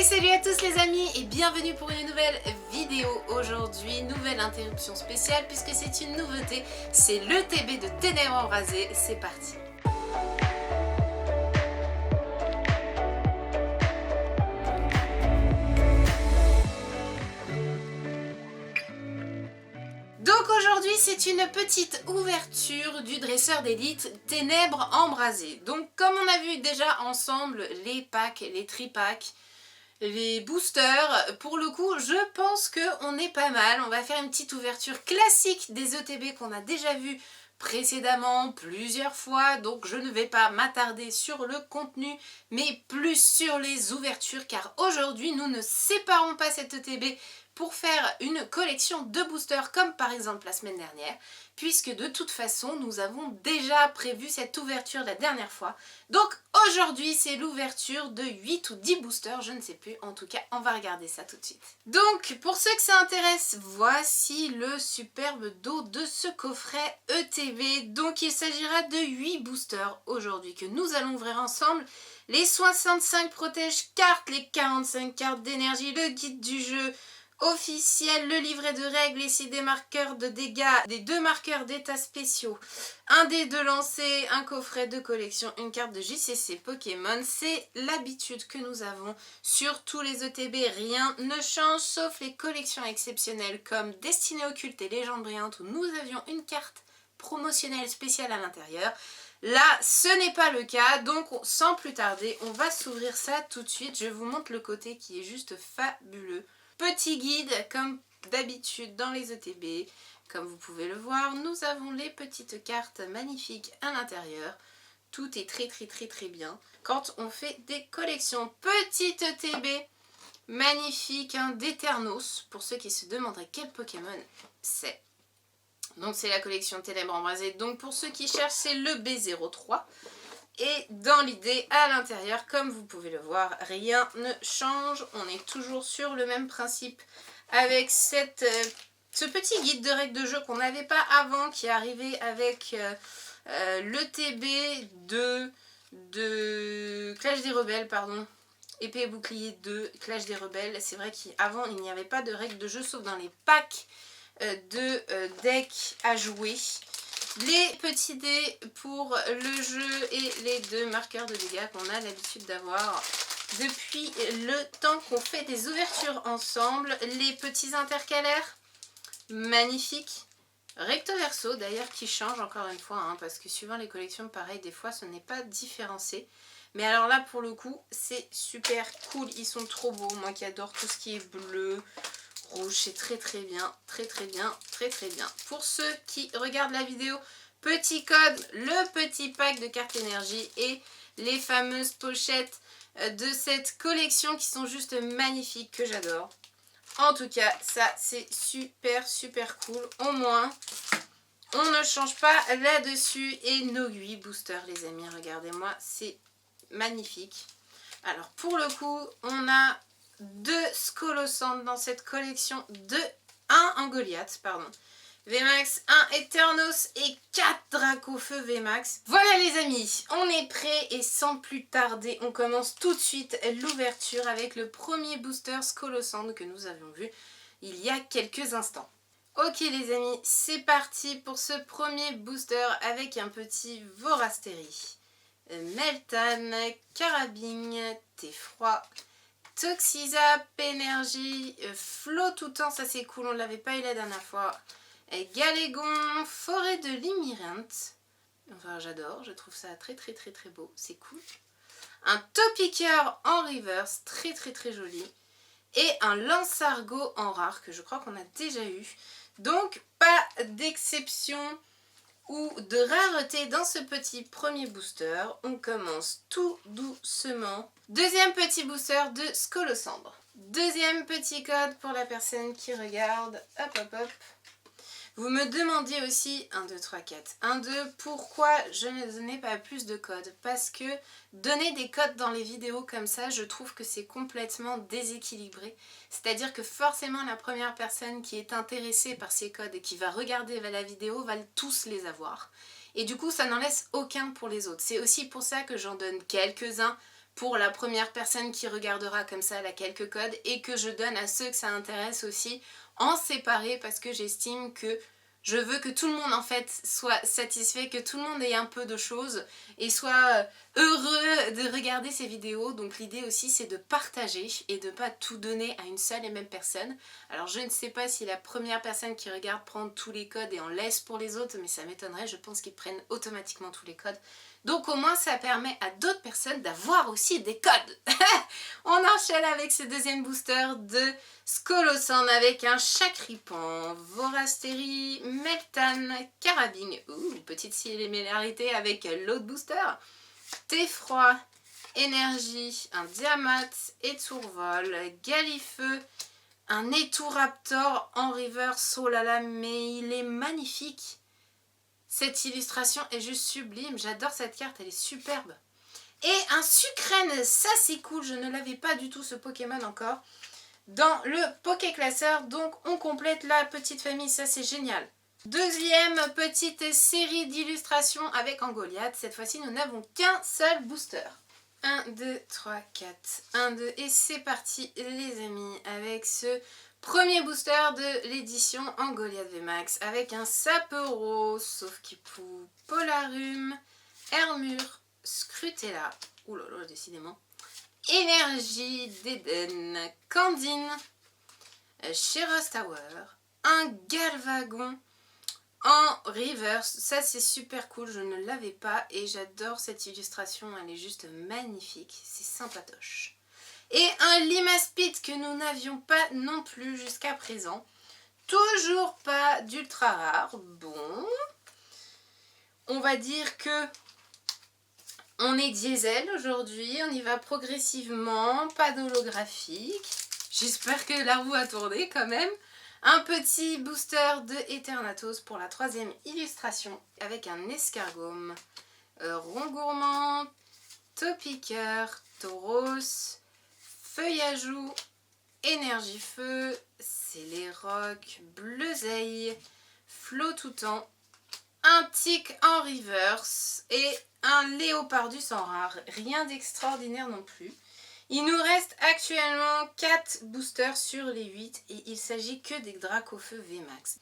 Salut à tous les amis et bienvenue pour une nouvelle vidéo aujourd'hui, nouvelle interruption spéciale puisque c'est une nouveauté, c'est l'ETB de Ténèbres Embrasées, c'est parti. Donc aujourd'hui c'est une petite ouverture du dresseur d'élite Ténèbres Embrasées. Donc comme on a vu déjà ensemble les packs, les tripacks, les boosters, pour le coup je pense qu'on est pas mal. On va faire une petite ouverture classique des ETB qu'on a déjà vu précédemment plusieurs fois, donc je ne vais pas m'attarder sur le contenu mais plus sur les ouvertures, car aujourd'hui nous ne séparons pas cette ETB pour faire une collection de boosters comme par exemple la semaine dernière, puisque de toute façon nous avons déjà prévu cette ouverture la dernière fois. Donc aujourd'hui c'est l'ouverture de 8 ou 10 boosters, je ne sais plus, en tout cas on va regarder ça tout de suite. Donc pour ceux que ça intéresse, voici le superbe dos de ce coffret ETB. Donc il s'agira de 8 boosters aujourd'hui que nous allons ouvrir ensemble. Les 65 protège cartes, les 45 cartes d'énergie, le guide du jeu officiel, le livret de règles, les 6 des marqueurs de dégâts, des 2 marqueurs d'état spéciaux, un dé de lancer, un coffret de collection, une carte de JCC Pokémon. C'est l'habitude que nous avons sur tous les ETB, rien ne change sauf les collections exceptionnelles comme Destinée occulte et Légende brillante où nous avions une carte promotionnelle spéciale à l'intérieur. Là, ce n'est pas le cas, donc sans plus tarder, on va s'ouvrir ça tout de suite. Je vous montre le côté qui est juste fabuleux. Petit guide comme d'habitude dans les ETB, comme vous pouvez le voir, nous avons les petites cartes magnifiques à l'intérieur. Tout est très bien quand on fait des collections. Petite ETB magnifique, hein, d'Eternos, pour ceux qui se demanderaient quel Pokémon c'est. Donc c'est la collection Ténèbres Embrasées, donc pour ceux qui cherchent c'est le B03. Et dans l'idée, à l'intérieur, comme vous pouvez le voir, rien ne change. On est toujours sur le même principe avec ce petit guide de règles de jeu qu'on n'avait pas avant, qui est arrivé avec l'ETB de Clash des Rebelles, pardon. Épée et bouclier 2, Clash des Rebelles. C'est vrai qu'avant, il n'y avait pas de règles de jeu, sauf dans les packs de decks à jouer. Les petits dés pour le jeu et les 2 marqueurs de dégâts qu'on a l'habitude d'avoir depuis le temps qu'on fait des ouvertures ensemble. Les petits intercalaires, magnifiques. Recto verso d'ailleurs qui change encore une fois, hein, parce que suivant les collections, pareil, des fois ce n'est pas différencié. Mais alors là pour le coup c'est super cool, ils sont trop beaux. Moi qui adore tout ce qui est bleu, rouge, c'est très bien. Pour ceux qui regardent la vidéo, petit code, le petit pack de cartes énergie et les fameuses pochettes de cette collection qui sont juste magnifiques, que j'adore. En tout cas, ça c'est super cool. Au moins, on ne change pas là-dessus. Et nos 8 boosters, les amis, regardez-moi, c'est magnifique. Alors pour le coup, on a 2 Skolosand dans cette collection, 1 Goliath, pardon. VMAX, 1 Eternos et 4 Dracofeu VMAX. Voilà les amis, on est prêt et sans plus tarder, on commence tout de suite l'ouverture avec le premier booster Skolosand que nous avions vu il y a quelques instants. Ok les amis, c'est parti pour ce premier booster avec un petit Vorasteri, Meltan, Carabine, Tefroi, Toxizap, énergie, Flottoutan, ça c'est cool, on ne l'avait pas eu la dernière fois. Galégon, forêt de Limirinthe. Enfin j'adore, je trouve ça très beau, c'est cool. Un Topiqueur en reverse, très joli. Et un Lansargot en rare, que je crois qu'on a déjà eu. Donc pas d'exception ou de rareté dans ce petit premier booster. On commence tout doucement. Deuxième petit booster de Skolosand. Deuxième petit code pour la personne qui regarde. Hop. Vous me demandiez aussi 1, 2, 3, 4, 1, 2, pourquoi je ne donnais pas plus de codes? Parce que donner des codes dans les vidéos comme ça, je trouve que c'est complètement déséquilibré. C'est-à-dire que forcément la première personne qui est intéressée par ces codes et qui va regarder la vidéo va tous les avoir. Et du coup ça n'en laisse aucun pour les autres. C'est aussi pour ça que j'en donne quelques-uns pour la première personne qui regardera comme ça, elle a quelques codes, et que je donne à ceux que ça intéresse aussi en séparé, parce que j'estime que je veux que tout le monde en fait soit satisfait, que tout le monde ait un peu de choses et soit heureux de regarder ces vidéos. Donc l'idée aussi c'est de partager et de ne pas tout donner à une seule et même personne. Alors je ne sais pas si la première personne qui regarde prend tous les codes et en laisse pour les autres, mais ça m'étonnerait, je pense qu'ils prennent automatiquement tous les codes. Donc au moins ça permet à d'autres personnes d'avoir aussi des codes. On enchaîne avec ce deuxième booster de Skolosan avec un Chakripan, Vorasteri, Meltan, Carabine, petite similarité avec l'autre booster, Thé-Froid, Énergie, un Diamat, Étourvol, Galifeu, un Étouraptor en reverse, oh là là, mais il est magnifique. Cette illustration est juste sublime, j'adore cette carte, elle est superbe. Et un Sucrène, ça c'est cool, je ne l'avais pas du tout ce Pokémon encore dans le Poké Classeur, donc on complète la petite famille, ça c'est génial. Deuxième petite série d'illustrations avec Angoliath, cette fois-ci nous n'avons qu'un seul booster. 1, 2, 3, 4, 1, 2 et c'est parti les amis avec ce premier booster de l'édition Angoliath VMAX avec un Sapero, Sauf-qui-Pou, Polarum, Hermure, Scrutella, oulala décidément, Énergie d'Eden, Candine, Sheros Tower, un Galvagon en reverse, ça c'est super cool, je ne l'avais pas et j'adore cette illustration, elle est juste magnifique, c'est sympatoche. Et un Limaspit que nous n'avions pas non plus jusqu'à présent, toujours pas d'ultra rare, bon, on va dire que on est diesel aujourd'hui, on y va progressivement, pas d'holographique. J'espère que la roue a tourné quand même. Un petit booster de Eternatus pour la troisième illustration avec un escargome, Rongourmand, Topiqueur, Tauros, Feuillajou, Énergie Feu, Céléroc, Bleuzeille, Flotoutan, un tic en reverse et un Léopardus en rare. Rien d'extraordinaire non plus. Il nous reste actuellement 4 boosters sur les 8 et il s'agit que des Dracofeu VMAX.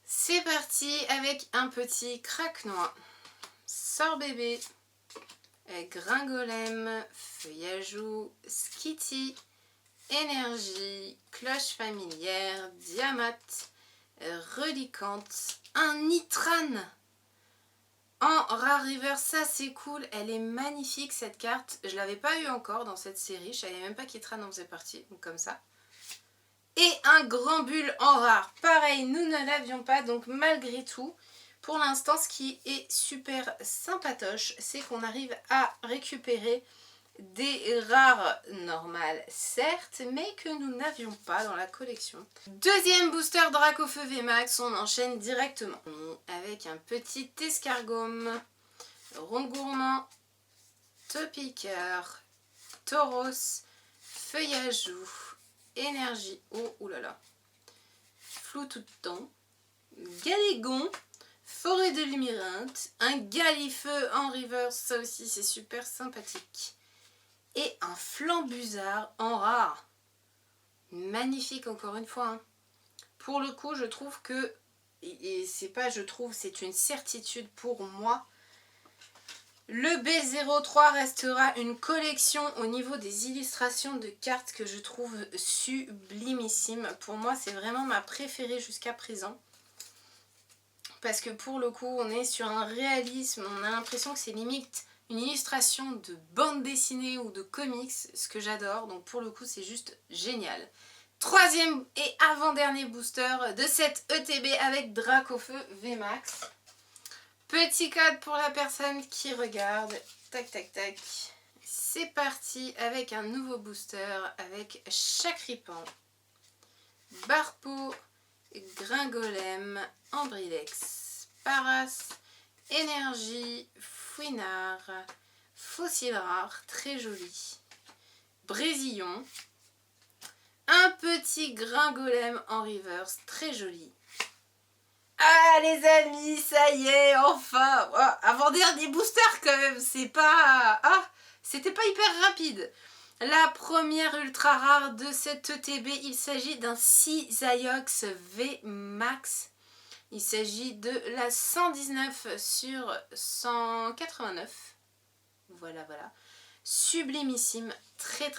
C'est parti avec un petit Craquenois, Sorbébé, Gringolem, Feuillajou, Skitty, Énergie, Cloche familière, Diamat, Relicante, un Nitran en rare reverse, ça c'est cool, elle est magnifique cette carte, je l'avais pas eu encore dans cette série, je savais même pas qu'Itran en faisait partie, donc comme ça. Et un Grand Bulle en rare, pareil, nous ne l'avions pas, donc malgré tout, pour l'instant ce qui est super sympatoche, c'est qu'on arrive à récupérer des rares normales certes, mais que nous n'avions pas dans la collection. Deuxième booster Dracofeu VMAX, on enchaîne directement avec un petit escargome, Rongourmand, Topiqueur, Tauros, Feuillajou, Énergie, oh oulala, Flotoutan, Galégon, Forêt de Lumyrinthe, un Galifeu en reverse, ça aussi c'est super sympathique. Et un Flambuzard en rare. Magnifique encore une fois. Hein. Pour le coup, je trouve que, et c'est pas je trouve, c'est une certitude pour moi, le B03 restera une collection au niveau des illustrations de cartes que je trouve sublimissime. Pour moi, c'est vraiment ma préférée jusqu'à présent. Parce que pour le coup, on est sur un réalisme, on a l'impression que c'est limite une illustration de bande dessinée ou de comics, ce que j'adore, donc pour le coup c'est juste génial. Troisième et avant-dernier booster de cette ETB avec Dracofeu VMAX. Petit code pour la personne qui regarde, tac tac tac. C'est parti avec un nouveau booster avec Chakripan, Barpeau, Gringolem, Ambrilex, Paras, Énergie, Fouinard, Fossile rare, très joli, Brésillon, un petit Gringolem en reverse, très joli. Ah les amis, ça y est, enfin, oh, avant-dernier booster quand même, c'est pas... Ah, c'était pas hyper rapide. La première ultra rare de cette ETB, il s'agit d'un Cisaiox V Max. Il s'agit de la 119 sur 189. Voilà. Sublimissime, très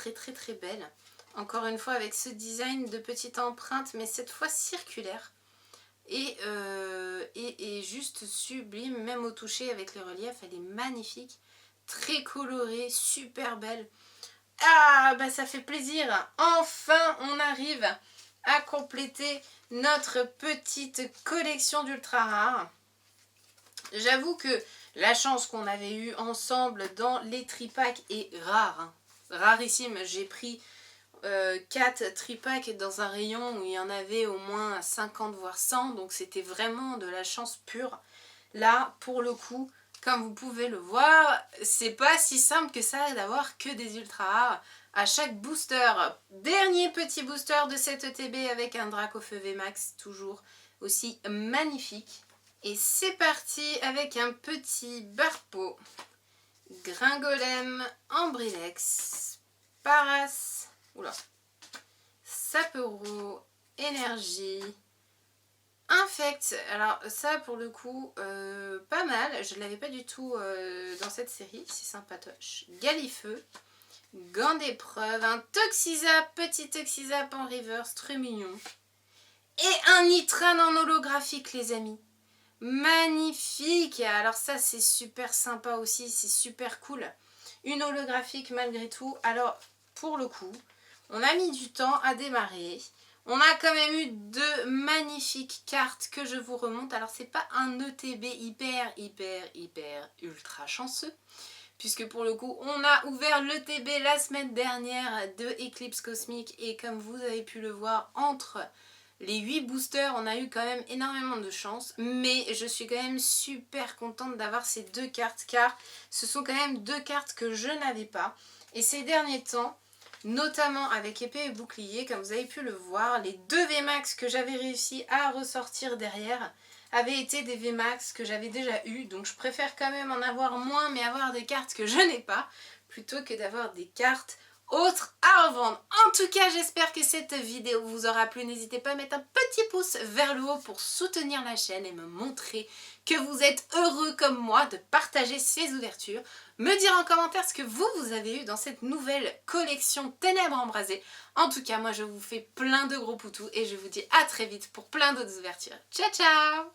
belle. Encore une fois avec ce design de petite empreinte, mais cette fois circulaire. Et juste sublime, même au toucher avec les reliefs, elle est magnifique. Très colorée, super belle. Ah, bah ça fait plaisir. Enfin, on arrive à compléter notre petite collection d'ultra rares. J'avoue que la chance qu'on avait eue ensemble dans les tripacks est rare. Hein. Rarissime. J'ai pris 4 tripacks dans un rayon où il y en avait au moins 50 voire 100. Donc c'était vraiment de la chance pure. Là, pour le coup, comme vous pouvez le voir, c'est pas si simple que ça d'avoir que des ultra rares à chaque booster. Dernier petit booster de cette ETB avec un Dracofeu VMAX, toujours aussi magnifique. Et c'est parti avec un petit Barpo, Gringolem, Ambrilex, Paras, Sapero, Énergie, Infect. Alors ça pour le coup, pas mal. Je ne l'avais pas du tout dans cette série, c'est sympatoche. Galifeu, Gant d'épreuve, un Toxizap, petit Toxizap en reverse, très mignon. Et un Nitran en holographique les amis. Magnifique. Alors ça c'est super sympa aussi, c'est super cool. Une holographique malgré tout. Alors pour le coup, on a mis du temps à démarrer. On a quand même eu 2 magnifiques cartes que je vous remonte. Alors c'est pas un ETB hyper ultra chanceux. Puisque pour le coup, on a ouvert l'ETB la semaine dernière de Eclipse Cosmique. Et comme vous avez pu le voir, entre les 8 boosters, on a eu quand même énormément de chance. Mais je suis quand même super contente d'avoir ces 2 cartes. Car ce sont quand même 2 cartes que je n'avais pas. Et ces derniers temps, notamment avec épée et bouclier, comme vous avez pu le voir, les 2 VMAX que j'avais réussi à ressortir derrière avaient été des VMAX que j'avais déjà eu, donc je préfère quand même en avoir moins mais avoir des cartes que je n'ai pas, plutôt que d'avoir des cartes autres à revendre. En tout cas, j'espère que cette vidéo vous aura plu. N'hésitez pas à mettre un petit pouce vers le haut pour soutenir la chaîne et me montrer que vous êtes heureux comme moi de partager ces ouvertures. Me dire en commentaire ce que vous avez eu dans cette nouvelle collection Ténèbres Embrasées. En tout cas, moi je vous fais plein de gros poutous et je vous dis à très vite pour plein d'autres ouvertures. Ciao ciao!